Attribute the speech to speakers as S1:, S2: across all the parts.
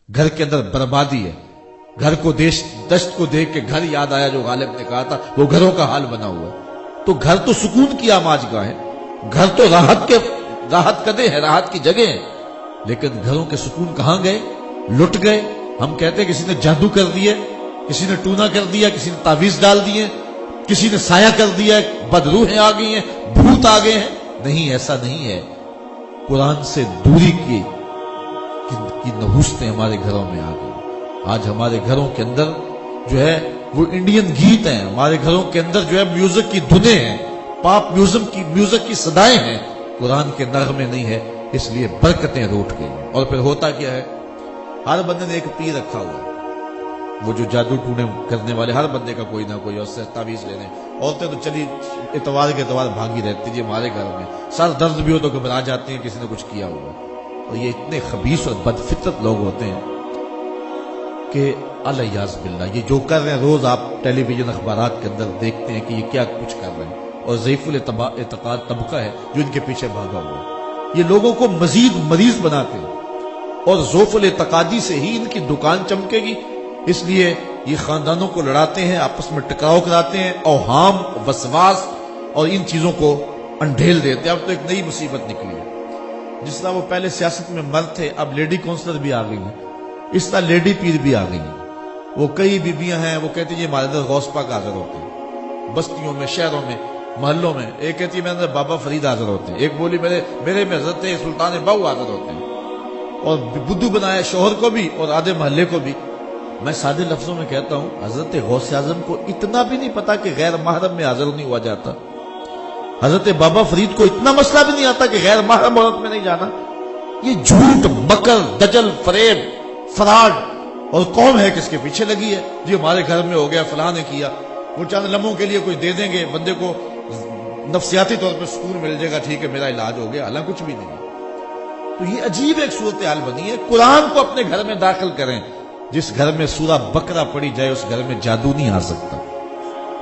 S1: گھر کے اندر بربادی ہے. گھر کو دشت کو دیکھ کے گھر یاد آیا جو غالب نے کہا تھا، وہ گھروں کا حال بنا ہوا ہے. تو گھر تو سکون کی آماجگاہ ہے، گھر تو راحت قدے ہے، راحت کی جگہ ہے. لیکن گھروں کے سکون کہاں گئے؟ لٹ گئے. ہم کہتے ہیں کسی نے جادو کر دیا، کسی نے ٹونا کر دیا، کسی نے تعویذ ڈال دیے، کسی نے سایہ کر دیا، بدروحیں آ گئی ہیں، بھوت آ گئے ہیں. نہیں، ایسا نہیں ہے. قرآن سے دوری کی نحوستیں ہمارے گھروں میں آ گئی. آج ہمارے گھروں کے اندر جو ہے وہ انڈین گیت ہیں، ہمارے گھروں کے اندر جو ہے میوزک کی دھنیں ہیں، پاپ میوزک کی صدائیں ہیں، قرآن کے نغمے نہیں ہے. اس لیے برکتیں روٹ گئی. اور پھر ہوتا کیا ہے؟ ہر بندے نے ایک پیر رکھا ہوا ہے. وہ جو جادو ٹونے کرنے والے، ہر بندے کا کوئی نہ کوئی، اور سے تعویذ لینے. عورتیں تو چلی اتوار کے اتوار بھاگی رہتی جی ہمارے گھر میں، سر درد بھی ہو تو گھبرا جاتی ہیں کسی نے کچھ کیا ہوا. اور یہ اتنے خبیث اور بدفطرت لوگ ہوتے ہیں کہ الیاذ باللہ یہ جو کر رہے ہیں، روز آپ ٹیلی ویژن اخبارات کے اندر دیکھتے ہیں کہ یہ کیا کچھ کر رہے ہیں. اور ضعیف الاعتقاد طبقہ ہے جو ان کے پیچھے بھاگا ہوا ہے. یہ لوگوں کو مزید مریض بناتے ہیں، اور ضعف الاعتقادی سے ہی ان کی دکان چمکے گی. اس لیے یہ خاندانوں کو لڑاتے ہیں، آپس میں ٹکراؤ کراتے ہیں، اوہام، وسواس اور ان چیزوں کو انڈھیل دیتے ہیں. اب تو ایک نئی مصیبت نکلی ہے. جس طرح وہ پہلے سیاست میں مرد تھے، اب لیڈی کونسلر بھی آ گئی ہیں. اس طرح لیڈی پیر بھی آ گئی ہیں. وہ کئی بیبیاں ہیں، وہ کہتی ہیں ہمارے اندر غوث پاک حاضر ہوتے ہیں، بستیوں میں، شہروں میں، محلوں میں. ایک کہتی ہے میرے اندر بابا فرید حاضر ہوتے ہیں. ایک بولی میرے میں حضرت سلطان بہو حاضر ہوتے ہیں. اور بدھو بنایا شوہر کو بھی اور آدھے محلے کو بھی. میں سادے لفظوں میں کہتا ہوں، حضرت غوث اعظم کو اتنا بھی نہیں پتا کہ غیر محرم میں حاضر نہیں ہوا جاتا. حضرت بابا فرید کو اتنا مسئلہ بھی نہیں آتا کہ غیر محرم عورت میں نہیں جانا. یہ جھوٹ، مکر، دجل، فریب، فراڈ. اور قوم ہے کس کے پیچھے لگی ہے جی ہمارے گھر میں ہو گیا، فلاں نے کیا. وہ چند لمحوں کے لیے کچھ دے دیں گے، بندے کو نفسیاتی طور پر سکون مل جائے گا، ٹھیک ہے میرا علاج ہو گیا، حالانکہ کچھ بھی نہیں. تو یہ عجیب ایک صورتحال بنی ہے. قرآن کو اپنے گھر میں داخل کریں. جس گھر میں سورہ بقرہ پڑھی جائے اس گھر میں جادو نہیں آ سکتا.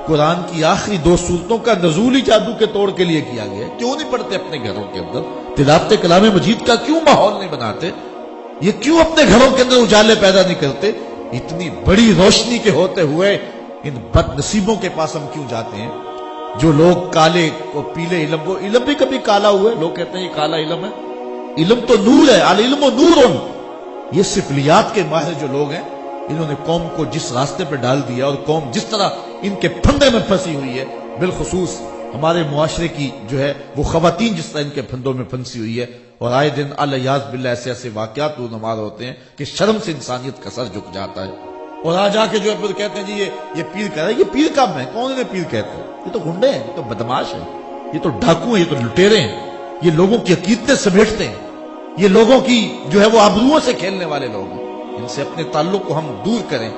S1: قرآن کی آخری 2 سورتوں کا نزول ہی جادو کے توڑ کے لیے کیا گیا ہے. کیوں نہیں پڑھتے اپنے گھروں کے اندر؟ تلاوت کلام مجید کا کیوں ماحول نہیں بناتے؟ یہ کیوں اپنے گھروں کے اندر اجالے پیدا نہیں کرتے؟ اتنی بڑی روشنی کے ہوتے ہوئے ان بد نصیبوں کے پاس ہم کیوں جاتے ہیں؟ جو لوگ کالے اور پیلے علم، وہ علم بھی کبھی کالا ہوا ہے. لوگ کہتے ہیں یہ کالا علم ہے. علم تو نور ہے، العلم نور. یہ سفلیات کے ماہر جو لوگ ہیں، انہوں نے قوم کو جس راستے پہ ڈال دیا، اور قوم جس طرح ان کے پھندے میں پھنسی ہوئی ہے، بالخصوص ہمارے معاشرے کی جو ہے وہ خواتین جس طرح ان کے پھندوں میں پھنسی ہوئی ہے. اور آئے دن الیاذ باللہ ایسے واقعات رونمار ہوتے ہیں کہ شرم سے انسانیت کا سر جھک جاتا ہے. اور آ کے جو ہے پھر کہتے ہیں جی یہ پیر کہہ رہا ہے. یہ پیر کب ہے؟ کون انہیں پیر کہتے ہیں؟ یہ تو گنڈے ہیں، یہ تو بدماش ہیں، یہ تو ڈاکو ہیں، یہ تو لٹیرے ہیں. یہ لوگوں کی عقیدتیں سمیٹتے ہیں، یہ لوگوں کی جو ہے وہ آبروؤں سے کھیلنے والے لوگ ہیں. ان سے اپنے تعلق کو ہم دور کریں.